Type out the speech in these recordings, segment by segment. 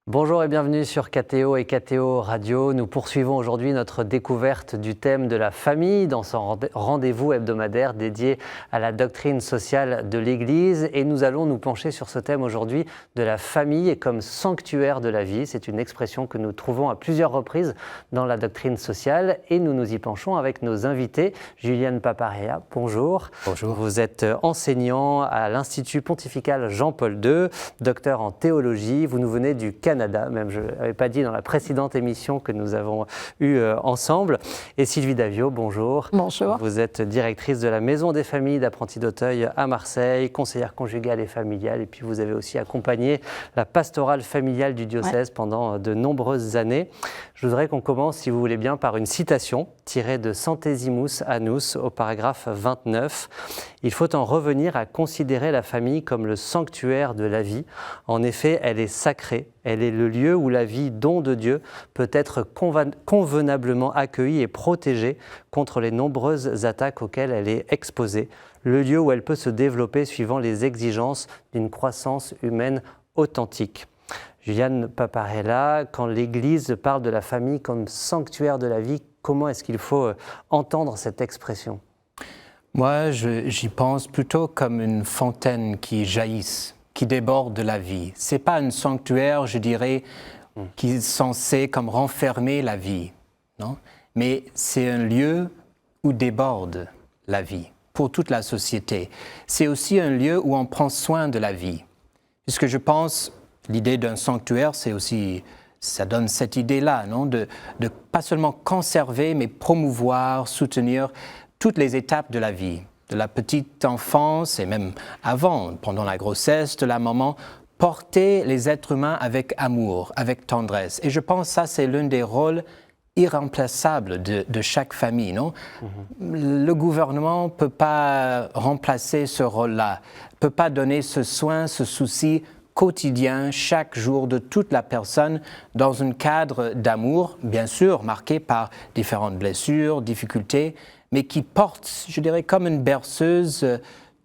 Bonjour et bienvenue sur KTO et KTO Radio. Nous poursuivons aujourd'hui notre découverte du thème de la famille dans son rendez-vous hebdomadaire dédié à la doctrine sociale de l'Église. Et nous allons nous pencher sur ce thème aujourd'hui de la famille comme sanctuaire de la vie. C'est une expression que nous trouvons à plusieurs reprises dans la doctrine sociale et nous nous y penchons avec nos invités. Juliane Paparia, bonjour. Bonjour. Vous êtes enseignant à l'Institut pontifical Jean-Paul II, docteur en théologie. Vous nous venez du Canada, même je ne l'avais pas dit dans la précédente émission que nous avons eue ensemble. Et Sylvie Davio, bonjour. Bonjour. Vous êtes directrice de la Maison des familles d'Apprentis d'Auteuil à Marseille, conseillère conjugale et familiale. Et puis vous avez aussi accompagné la pastorale familiale du diocèse pendant de nombreuses années. Je voudrais qu'on commence, si vous voulez bien, par une citation tirée de Centesimus Annus au paragraphe 29. Il faut en revenir à considérer la famille comme le sanctuaire de la vie. En effet, elle est sacrée. Elle est le lieu où la vie, don de Dieu, peut être convenablement accueillie et protégée contre les nombreuses attaques auxquelles elle est exposée. Le lieu où elle peut se développer suivant les exigences d'une croissance humaine authentique. Juliane Paparella, quand l'Église parle de la famille comme sanctuaire de la vie, comment est-ce qu'il faut entendre cette expression ? Moi, j'y pense plutôt comme une fontaine qui jaillisse, qui déborde de la vie. Ce n'est pas un sanctuaire, je dirais, qui est censé comme renfermer la vie, non ? Mais c'est un lieu où déborde la vie pour toute la société. C'est aussi un lieu où on prend soin de la vie. Puisque je pense, l'idée d'un sanctuaire, c'est aussi, ça donne cette idée-là, non ? De pas seulement conserver, mais promouvoir, soutenir toutes les étapes de la vie, de la petite enfance et même avant, pendant la grossesse de la maman, porter les êtres humains avec amour, avec tendresse. Et je pense que ça, c'est l'un des rôles irremplaçables de chaque famille, non ? Le gouvernement ne peut pas remplacer ce rôle-là, ne peut pas donner ce soin, ce souci quotidien, chaque jour de toute la personne dans un cadre d'amour, bien sûr, marqué par différentes blessures, difficultés, mais qui porte, je dirais, comme une berceuse,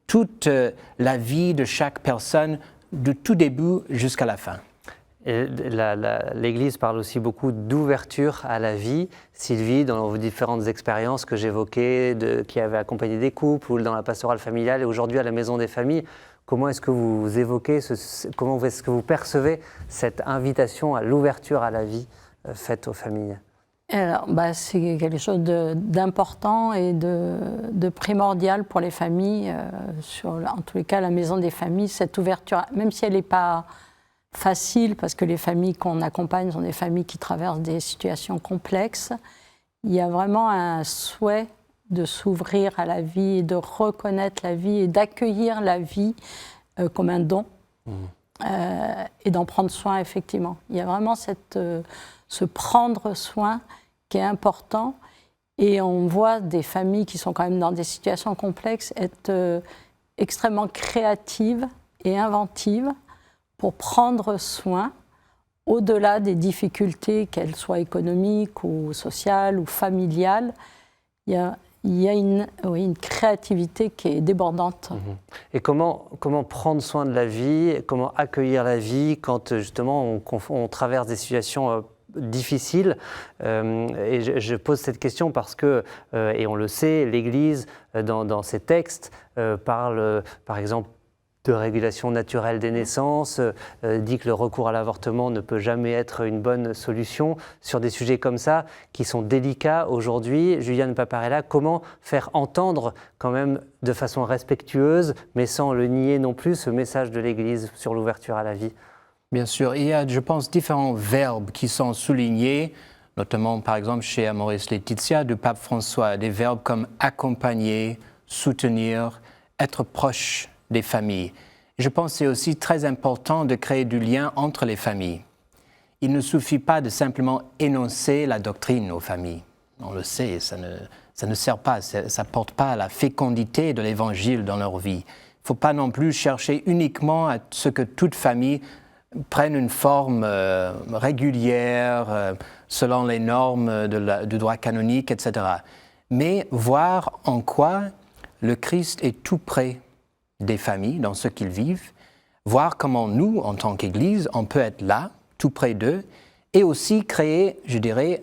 toute la vie de chaque personne, de tout début jusqu'à la fin. Et l'Église parle aussi beaucoup d'ouverture à la vie. Sylvie, dans vos différentes expériences que j'évoquais, qui avaient accompagné des couples, ou dans la pastorale familiale, et aujourd'hui à la Maison des familles, comment est-ce que vous évoquez, comment est-ce que vous percevez cette invitation à l'ouverture à la vie faite aux familles ? Alors, c'est quelque chose d'important et de primordial pour les familles. En tous les cas, la Maison des familles, cette ouverture, même si elle n'est pas facile, parce que les familles qu'on accompagne sont des familles qui traversent des situations complexes, il y a vraiment un souhait de s'ouvrir à la vie, et de reconnaître la vie et d'accueillir la vie comme un don et d'en prendre soin, effectivement. Il y a vraiment ce prendre soin qui est important, et on voit des familles qui sont quand même dans des situations complexes être extrêmement créatives et inventives pour prendre soin, au-delà des difficultés, qu'elles soient économiques ou sociales ou familiales. Il y a une créativité qui est débordante. Et comment prendre soin de la vie, comment accueillir la vie quand justement on traverse des situations difficile, et je pose cette question parce que, et on le sait, l'Église, dans ses textes, parle par exemple de régulation naturelle des naissances, dit que le recours à l'avortement ne peut jamais être une bonne solution. Sur des sujets comme ça, qui sont délicats aujourd'hui, Juliane Paparella, comment faire entendre quand même de façon respectueuse, mais sans le nier non plus, ce message de l'Église sur l'ouverture à la vie ? Bien sûr, il y a, je pense, différents verbes qui sont soulignés, notamment par exemple chez Amoris Laetitia du pape François, des verbes comme accompagner, soutenir, être proche des familles. Je pense que c'est aussi très important de créer du lien entre les familles. Il ne suffit pas de simplement énoncer la doctrine aux familles. On le sait, ça ne sert pas, ça ne porte pas à la fécondité de l'Évangile dans leur vie. Il ne faut pas non plus chercher uniquement à ce que toute famille prennent une forme régulière, selon les normes du droit canonique, etc. Mais voir en quoi le Christ est tout près des familles, dans ce qu'ils vivent, voir comment nous, en tant qu'Église, on peut être là, tout près d'eux, et aussi créer, je dirais,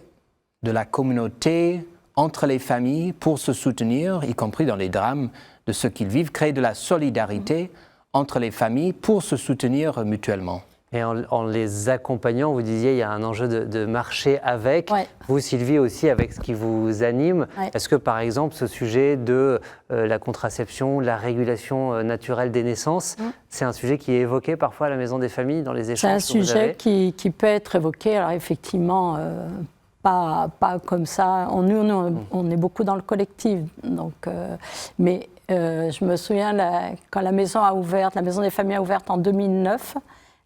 de la communauté entre les familles pour se soutenir, y compris dans les drames de ceux qu'ils vivent, créer de la solidarité entre les familles pour se soutenir mutuellement. Et en les accompagnant, vous disiez, il y a un enjeu de marcher avec. Ouais. Vous, Sylvie, aussi, avec ce qui vous anime. Ouais. Est-ce que, par exemple, ce sujet de la contraception, la régulation naturelle des naissances, c'est un sujet qui est évoqué parfois à la Maison des Familles, dans les échanges C'est un sujet qui peut être évoqué. Alors, effectivement, pas comme ça. On est beaucoup dans le collectif. Donc, mais je me souviens, quand la Maison des Familles a ouvert en 2009,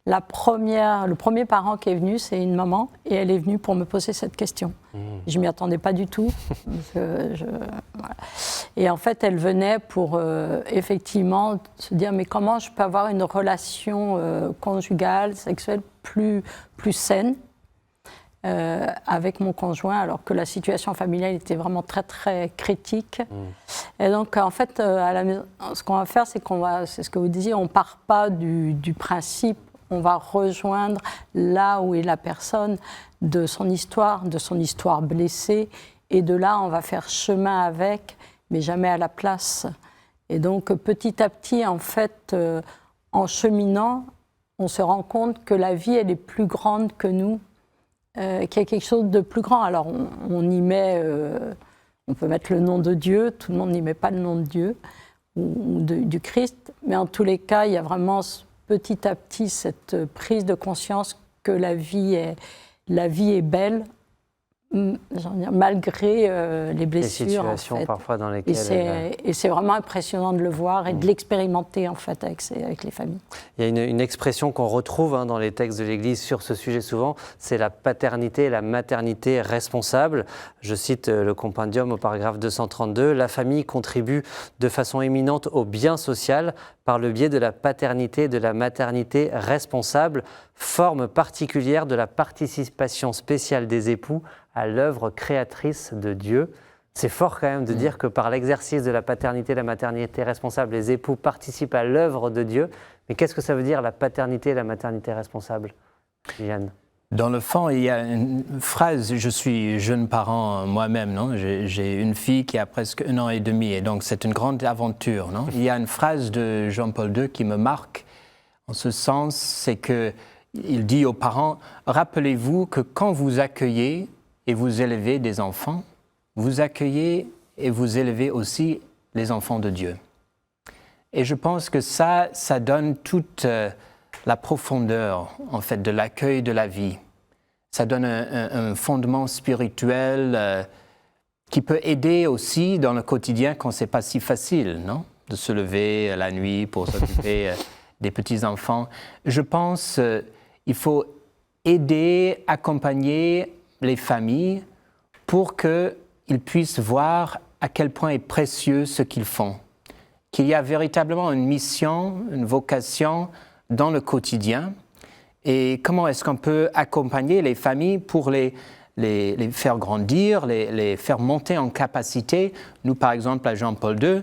le premier parent qui est venu, c'est une maman, et elle est venue pour me poser cette question. Je ne m'y attendais pas du tout. Voilà. Et en fait, elle venait pour effectivement se dire, mais comment je peux avoir une relation conjugale, sexuelle plus saine avec mon conjoint, alors que la situation familiale était vraiment très, très critique. Et donc, en fait, à la maison, ce qu'on va faire, c'est c'est ce que vous disiez, on ne part pas du principe. On va rejoindre là où est la personne de son histoire blessée. Et de là, on va faire chemin avec, mais jamais à la place. Et donc, petit à petit, en fait, en cheminant, on se rend compte que la vie, elle est plus grande que nous, qu'il y a quelque chose de plus grand. Alors, on y met, on peut mettre le nom de Dieu, tout le monde n'y met pas le nom de Dieu ou du Christ, mais en tous les cas, il y a vraiment petit à petit cette prise de conscience que la vie est belle, malgré les blessures. Les situations en fait. parfois dans lesquelles... Et c'est vraiment impressionnant de le voir et de l'expérimenter en fait avec les familles. Il y a une expression qu'on retrouve dans les textes de l'Église sur ce sujet souvent, c'est la paternité et la maternité responsable. Je cite le compendium au paragraphe 232, « La famille contribue de façon éminente au bien social par le biais de la paternité et de la maternité responsable, forme particulière de la participation spéciale des époux à l'œuvre créatrice de Dieu ». C'est fort quand même de dire que par l'exercice de la paternité et la maternité responsable, les époux participent à l'œuvre de Dieu. Mais qu'est-ce que ça veut dire la paternité et la maternité responsable, Yann ? Dans le fond, il y a une phrase, je suis jeune parent moi-même, non ? J'ai une fille qui a presque 1 an et demi, et donc c'est une grande aventure, non ? Il y a une phrase de Jean-Paul II qui me marque, en ce sens, c'est qu'il dit aux parents, rappelez-vous que quand vous accueillez et vous élevez des enfants, vous accueillez et vous élevez aussi les enfants de Dieu. Et je pense que ça donne toute la profondeur, en fait, de l'accueil de la vie. Ça donne un fondement spirituel qui peut aider aussi dans le quotidien quand c'est pas si facile, non ? De se lever la nuit pour s'occuper des petits-enfants. Je pense qu'il faut aider, accompagner les familles pour qu'ils puissent voir à quel point est précieux ce qu'ils font. Qu'il y a véritablement une mission, une vocation dans le quotidien. Et comment est-ce qu'on peut accompagner les familles pour les faire grandir, les faire monter en capacité. Nous, par exemple, à Jean-Paul II,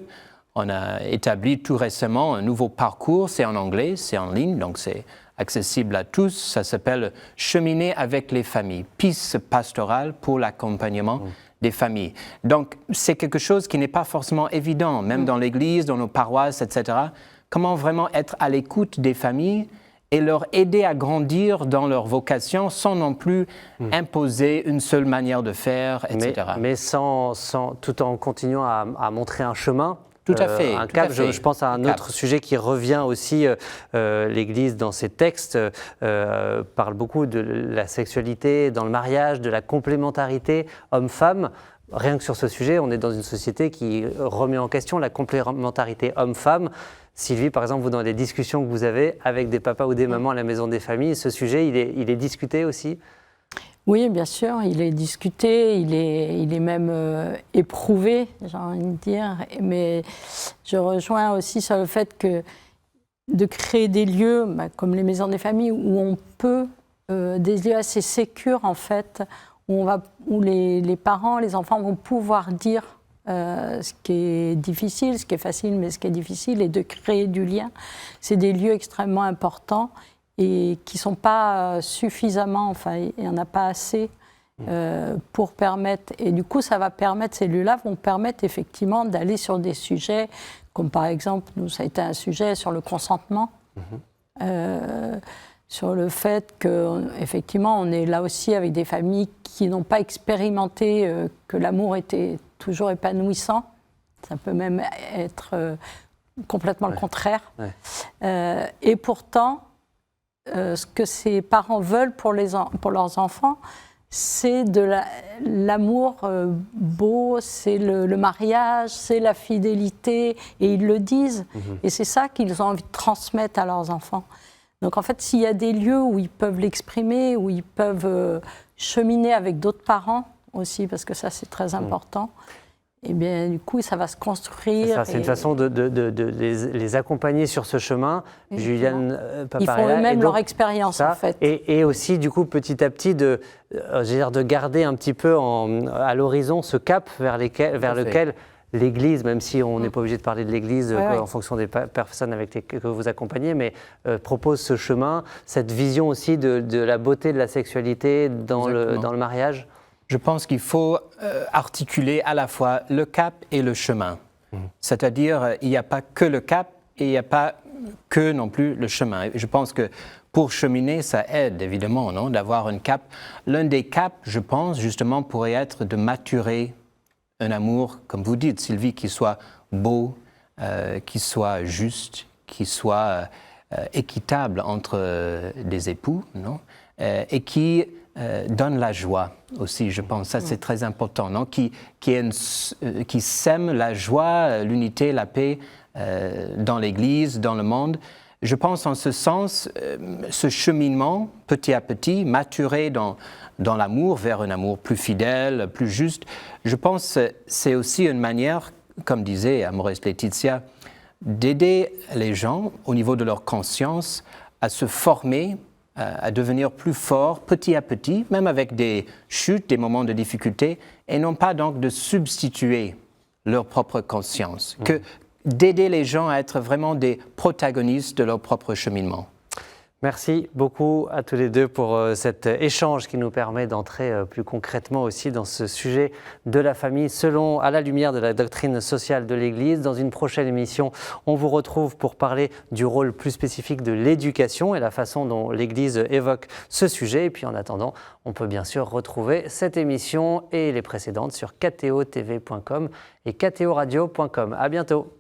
on a établi tout récemment un nouveau parcours. C'est en anglais, c'est en ligne, donc c'est accessible à tous. Ça s'appelle « Cheminer avec les familles », piste pastorale pour l'accompagnement des familles. Donc, c'est quelque chose qui n'est pas forcément évident, même dans l'Église, dans nos paroisses, etc. Comment vraiment être à l'écoute des familles et leur aider à grandir dans leur vocation sans non plus imposer une seule manière de faire, etc. Mais tout en continuant à montrer un chemin. Tout à fait. Un cap. Je pense à un autre sujet qui revient aussi. L'Église, dans ses textes, parle beaucoup de la sexualité dans le mariage, de la complémentarité homme-femme. Rien que sur ce sujet, on est dans une société qui remet en question la complémentarité homme-femme. Sylvie, par exemple, vous, dans les discussions que vous avez avec des papas ou des mamans à la Maison des Familles, ce sujet, il est discuté aussi ? Oui, bien sûr, il est discuté, il est même éprouvé, j'ai envie de dire. Mais je rejoins aussi sur le fait que de créer des lieux, comme les Maisons des Familles, où on peut, des lieux assez sécures, en fait, où les parents, les enfants vont pouvoir dire ce qui est difficile, ce qui est facile, mais ce qui est difficile, et de créer du lien. C'est des lieux extrêmement importants. et qui ne sont pas suffisamment, enfin, il n'y en a pas assez pour permettre. Et du coup, ça va permettre, ces lieux-là vont permettre effectivement d'aller sur des sujets, comme par exemple, nous, ça a été un sujet sur le consentement, sur le fait qu'effectivement, on est là aussi avec des familles qui n'ont pas expérimenté que l'amour était toujours épanouissant. Ça peut même être complètement le contraire. Et pourtant, ce que ces parents veulent pour leurs enfants, c'est de l'amour beau, c'est le mariage, c'est la fidélité, et ils le disent. Et c'est ça qu'ils ont envie de transmettre à leurs enfants. Donc en fait, s'il y a des lieux où ils peuvent l'exprimer, où ils peuvent cheminer avec d'autres parents aussi, parce que ça c'est très important, et bien du coup ça va se construire. C'est une façon de les accompagner sur ce chemin. Juliane Paparella. Ils font eux-mêmes leur expérience en fait. Et aussi du coup petit à petit de garder un petit peu à l'horizon ce cap vers lequel l'Église, même si on n'est pas obligé de parler de l'Église en fonction des personnes que vous accompagnez, mais propose ce chemin, cette vision aussi de la beauté de la sexualité dans le mariage. Je pense qu'il faut articuler à la fois le cap et le chemin. C'est-à-dire, il n'y a pas que le cap et il n'y a pas que non plus le chemin. Et je pense que pour cheminer, ça aide évidemment, non, d'avoir un cap. L'un des caps, je pense, justement, pourrait être de maturer un amour, comme vous dites, Sylvie, qui soit beau, qui soit juste, qui soit équitable entre des époux, non, et qui donne la joie aussi, je pense. Ça, c'est très important, non, qui sème la joie, l'unité, la paix dans l'Église, dans le monde. Je pense en ce sens, ce cheminement, petit à petit, maturer dans l'amour, vers un amour plus fidèle, plus juste, je pense que c'est aussi une manière, comme disait Amoris Laetitia, d'aider les gens, au niveau de leur conscience, à se former, à devenir plus forts, petit à petit, même avec des chutes, des moments de difficulté, et non pas donc de substituer leur propre conscience, d'aider les gens à être vraiment des protagonistes de leur propre cheminement. Merci beaucoup à tous les deux pour cet échange qui nous permet d'entrer plus concrètement aussi dans ce sujet de la famille à la lumière de la doctrine sociale de l'Église. Dans une prochaine émission, on vous retrouve pour parler du rôle plus spécifique de l'éducation et la façon dont l'Église évoque ce sujet. Et puis en attendant, on peut bien sûr retrouver cette émission et les précédentes sur ktotv.com et ktoradio.com. À bientôt.